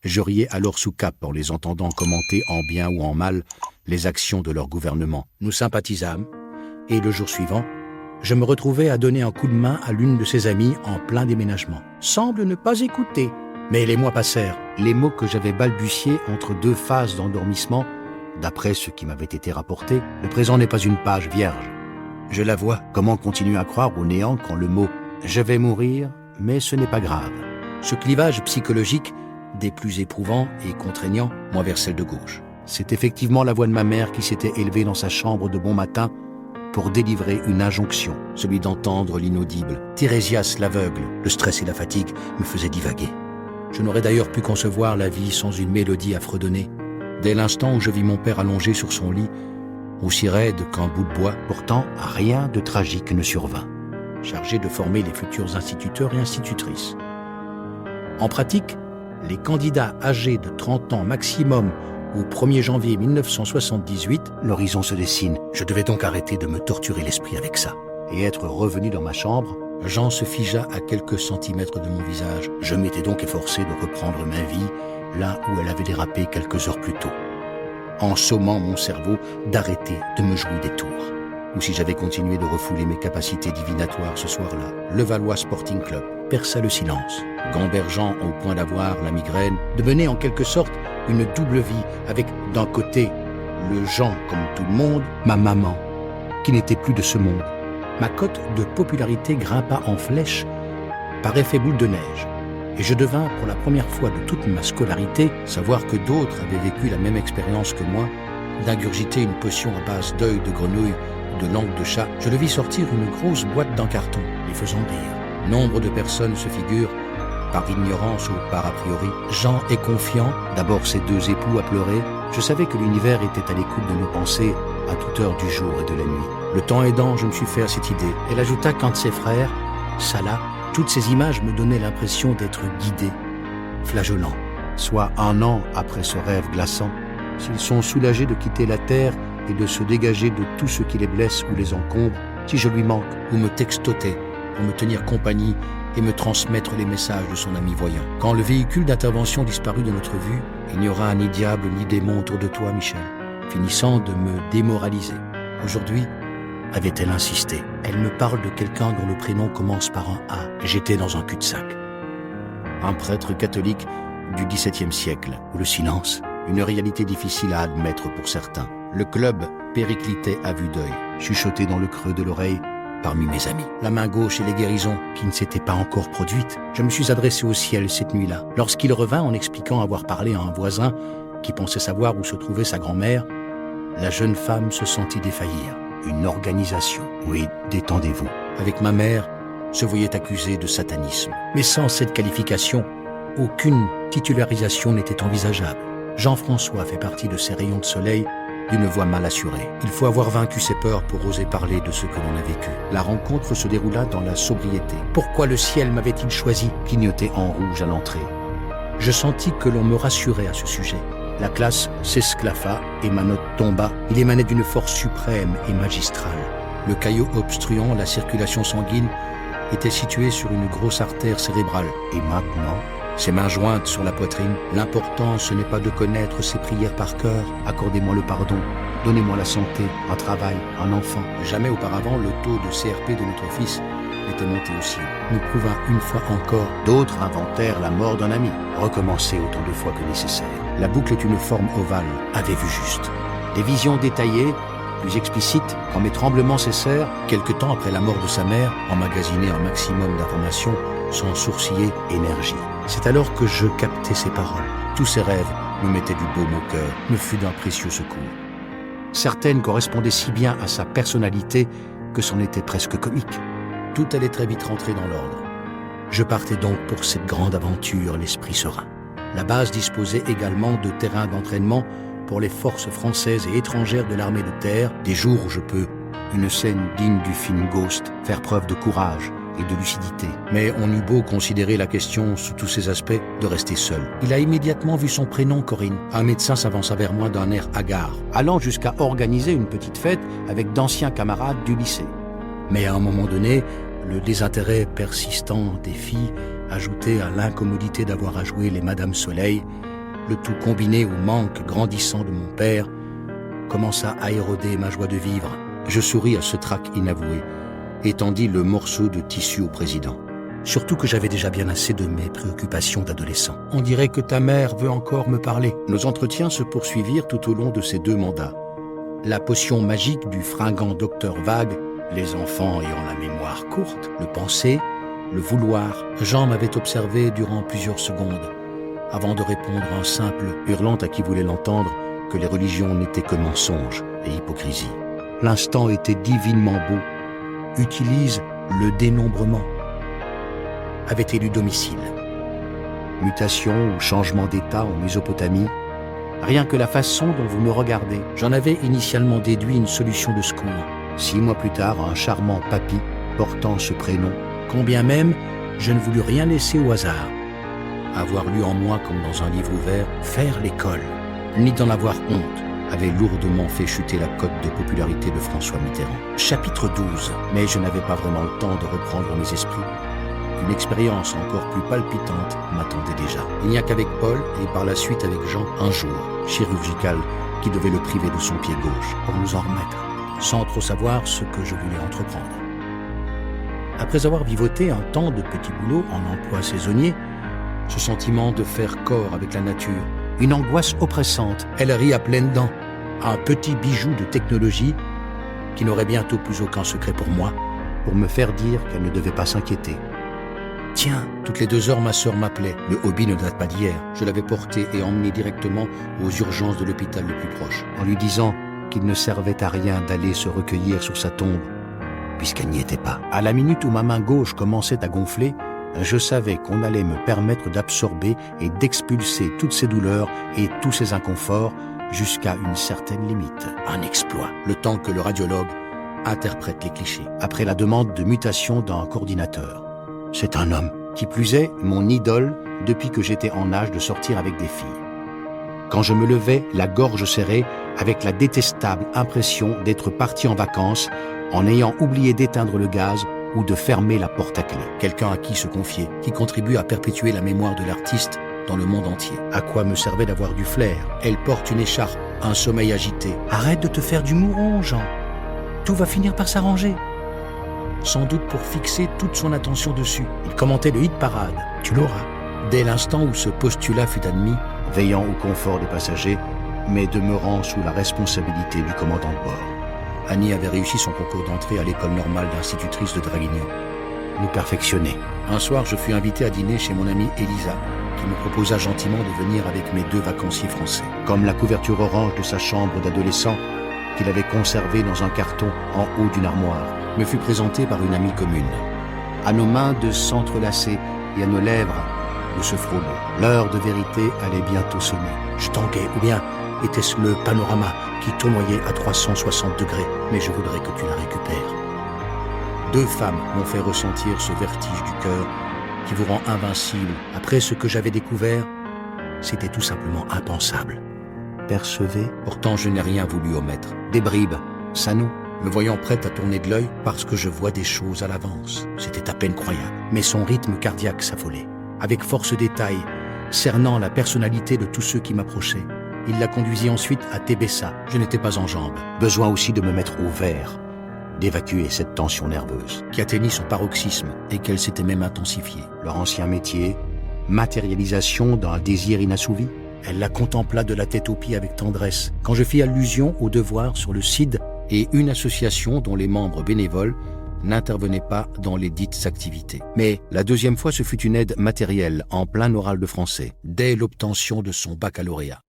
Je riais alors sous cape en les entendant commenter en bien ou en mal les actions de leur gouvernement. Nous sympathisâmes, et le jour suivant, je me retrouvais à donner un coup de main à l'une de ses amies en plein déménagement. Semble ne pas écouter. Mais les mois passèrent. Les mots que j'avais balbutiés entre deux phases d'endormissement, d'après ce qui m'avait été rapporté, le présent n'est pas une page vierge. Je la vois. Comment continuer à croire au néant quand le mot « je vais mourir, mais ce n'est pas grave ». Ce clivage psychologique, des plus éprouvants et contraignants, moi vers celle de gauche. C'est effectivement la voix de ma mère qui s'était élevée dans sa chambre de bon matin pour délivrer une injonction, celui d'entendre l'inaudible. Thérésias l'aveugle, le stress et la fatigue me faisaient divaguer. Je n'aurais d'ailleurs pu concevoir la vie sans une mélodie à fredonner. Dès l'instant où je vis mon père allongé sur son lit, aussi raide qu'un bout de bois, pourtant rien de tragique ne survint, chargé de former les futurs instituteurs et institutrices. En pratique, les candidats âgés de 30 ans maximum au 1er janvier 1978, l'horizon se dessine. Je devais donc arrêter de me torturer l'esprit avec ça. Et être revenu dans ma chambre, Jean se figea à quelques centimètres de mon visage. Je m'étais donc efforcé de reprendre ma vie là où elle avait dérapé quelques heures plus tôt, en sommant mon cerveau d'arrêter de me jouer des tours. Ou si j'avais continué de refouler mes capacités divinatoires ce soir-là, le Valois Sporting Club perça le silence, gambergeant au point d'avoir la migraine, de mener en quelque sorte une double vie avec, d'un côté, le Jean comme tout le monde, ma maman, qui n'était plus de ce monde. Ma cote de popularité grimpa en flèche par effet boule de neige, et je devins, pour la première fois de toute ma scolarité, savoir que d'autres avaient vécu la même expérience que moi, d'ingurgiter une potion à base d'œil de grenouille ou de langue de chat. Je le vis sortir une grosse boîte d'un carton, les faisant rire. Nombre de personnes se figurent, par ignorance ou par a priori, Jean est confiant, d'abord ses deux époux à pleurer. Je savais que l'univers était à l'écoute de nos pensées à toute heure du jour et de la nuit. Le temps aidant, je me suis fait à cette idée. Elle ajouta qu'un de ses frères, Salah, toutes ces images me donnaient l'impression d'être guidé, flageolant. Soit 1 an après ce rêve glaçant, s'ils sont soulagés de quitter la terre et de se dégager de tout ce qui les blesse ou les encombre, si je lui manque, ou me textoter pour me tenir compagnie et me transmettre les messages de son ami voyant. Quand le véhicule d'intervention disparut de notre vue, il n'y aura ni diable ni démon autour de toi, Michel, finissant de me démoraliser. Aujourd'hui, avait-elle insisté. Elle me parle de quelqu'un dont le prénom commence par un A. J'étais dans un cul-de-sac. Un prêtre catholique du XVIIe siècle, où le silence, une réalité difficile à admettre pour certains. Le club périclitait à vue d'œil, chuchoté dans le creux de l'oreille parmi mes amis. La main gauche et les guérisons qui ne s'étaient pas encore produites. Je me suis adressé au ciel cette nuit-là. Lorsqu'il revint en expliquant avoir parlé à un voisin qui pensait savoir où se trouvait sa grand-mère, la jeune femme se sentit défaillir. Une organisation. Oui, détendez-vous. Avec ma mère, se voyait accusée de satanisme. Mais sans cette qualification, aucune titularisation n'était envisageable. Jean-François fait partie de ces rayons de soleil d'une voix mal assurée. Il faut avoir vaincu ses peurs pour oser parler de ce que l'on a vécu. La rencontre se déroula dans la sobriété. Pourquoi le ciel m'avait-il choisi? Clignoté en rouge à l'entrée. Je sentis que l'on me rassurait à ce sujet. La classe s'esclaffa et ma note tomba. Il émanait d'une force suprême et magistrale. Le caillot obstruant la circulation sanguine était situé sur une grosse artère cérébrale. Et maintenant, ses mains jointes sur la poitrine, l'important ce n'est pas de connaître ses prières par cœur. Accordez-moi le pardon, donnez-moi la santé, un travail, un enfant. Jamais auparavant le taux de CRP de notre fils n'était monté aussi haut. Nous prouvâmes une fois encore. D'autres inventèrent la mort d'un ami. Recommencer autant de fois que nécessaire. La boucle est une forme ovale, avait vu juste. Des visions détaillées, plus explicites, quand mes tremblements cessèrent, quelque temps après la mort de sa mère, emmagasiner un maximum d'informations sans sourciller énergie. C'est alors que je captais ses paroles. Tous ses rêves me mettaient du baume au cœur, me fut d'un précieux secours. Certaines correspondaient si bien à sa personnalité que c'en était presque comique. Tout allait très vite rentrer dans l'ordre. Je partais donc pour cette grande aventure, l'esprit serein. La base disposait également de terrains d'entraînement pour les forces françaises et étrangères de l'armée de terre, des jours où je peux, une scène digne du film Ghost, faire preuve de courage et de lucidité. Mais on eut beau considérer la question sous tous ses aspects, de rester seul. Il a immédiatement vu son prénom, Corinne. Un médecin s'avança vers moi d'un air hagard, allant jusqu'à organiser une petite fête avec d'anciens camarades du lycée. Mais à un moment donné, le désintérêt persistant des filles, ajouté à l'incommodité d'avoir à jouer les Madame Soleil, Le tout combiné au manque grandissant de mon père commença à éroder ma joie de vivre. Je souris à ce trac inavoué et tendis le morceau de tissu au président. Surtout que j'avais déjà bien assez de mes préoccupations d'adolescent. On dirait que ta mère veut encore me parler. Nos entretiens se poursuivirent tout au long de ces 2 mandats. La potion magique du fringant docteur Vague, les enfants ayant la mémoire courte, le penser, le vouloir. Jean m'avait observé durant plusieurs secondes, avant de répondre en simple, hurlant à qui voulait l'entendre, que les religions n'étaient que mensonges et hypocrisie. L'instant était divinement beau. Utilise le dénombrement. Avait élu domicile. Mutation ou changement d'état en Mésopotamie, rien que la façon dont vous me regardez. J'en avais initialement déduit une solution de secours. 6 mois plus tard, un charmant papy portant ce prénom, combien même je ne voulus rien laisser au hasard. Avoir lu en moi, comme dans un livre ouvert, faire l'école, ni d'en avoir honte, avait lourdement fait chuter la cote de popularité de François Mitterrand. Chapitre 12. Mais je n'avais pas vraiment le temps de reprendre mes esprits. Une expérience encore plus palpitante m'attendait déjà. Il n'y a qu'avec Paul et par la suite avec Jean, un jour chirurgical qui devait le priver de son pied gauche pour nous en remettre, sans trop savoir ce que je voulais entreprendre. Après avoir vivoté un temps de petits boulots en emploi saisonnier, ce sentiment de faire corps avec la nature, une angoisse oppressante, elle rit à pleines dents, un petit bijou de technologie qui n'aurait bientôt plus aucun secret pour moi, pour me faire dire qu'elle ne devait pas s'inquiéter. Tiens, toutes les 2 heures, ma sœur m'appelait. Le hobby ne date pas d'hier. Je l'avais porté et emmené directement aux urgences de l'hôpital le plus proche, en lui disant qu'il ne servait à rien d'aller se recueillir sur sa tombe, puisqu'elle n'y était pas. À la minute où ma main gauche commençait à gonfler, je savais qu'on allait me permettre d'absorber et d'expulser toutes ces douleurs et tous ces inconforts jusqu'à une certaine limite. Un exploit. Le temps que le radiologue interprète les clichés. Après la demande de mutation d'un coordinateur. C'est un homme. Qui plus est, mon idole depuis que j'étais en âge de sortir avec des filles. Quand je me levais, la gorge serrée, avec la détestable impression d'être parti en vacances en ayant oublié d'éteindre le gaz ou de fermer la porte à clé. Quelqu'un à qui se confier, qui contribue à perpétuer la mémoire de l'artiste dans le monde entier. À quoi me servait d'avoir du flair? Elle porte une écharpe, un sommeil agité. Arrête de te faire du mouron, Jean. Tout va finir par s'arranger. Sans doute pour fixer toute son attention dessus. Il commentait le hit parade. Tu l'auras. Dès l'instant où ce postulat fut admis, veillant au confort des passagers, mais demeurant sous la responsabilité du commandant de bord. Annie avait réussi son concours d'entrée à l'école normale d'institutrice de Draguignan. Nous perfectionnait. Un soir, je fus invité à dîner chez mon amie Elisa, qui me proposa gentiment de venir avec mes 2 vacanciers français. Comme la couverture orange de sa chambre d'adolescent, qu'il avait conservée dans un carton en haut d'une armoire, me fut présenté par une amie commune. À nos mains de s'entrelacer et à nos lèvres de se frôler. L'heure de vérité allait bientôt sonner. Je tanguais, ou bien était-ce le panorama qui tournoyait à 360 degrés, mais je voudrais que tu la récupères. 2 femmes m'ont fait ressentir ce vertige du cœur qui vous rend invincible. Après ce que j'avais découvert, c'était tout simplement impensable. Percevez, pourtant je n'ai rien voulu omettre. Des bribes, ça nous, me voyant prête à tourner de l'œil parce que je vois des choses à l'avance. C'était à peine croyable, mais son rythme cardiaque s'affolait. Avec force détail, cernant la personnalité de tous ceux qui m'approchaient, il la conduisit ensuite à Tébessa. Je n'étais pas en jambes. Besoin aussi de me mettre au vert, d'évacuer cette tension nerveuse qui atteignit son paroxysme et qu'elle s'était même intensifiée. Leur ancien métier, matérialisation d'un désir inassouvi. Elle la contempla de la tête aux pieds avec tendresse. Quand je fis allusion au devoir sur le CID et une association dont les membres bénévoles n'intervenaient pas dans les dites activités. Mais la 2e fois, ce fut une aide matérielle en plein oral de français, dès l'obtention de son baccalauréat.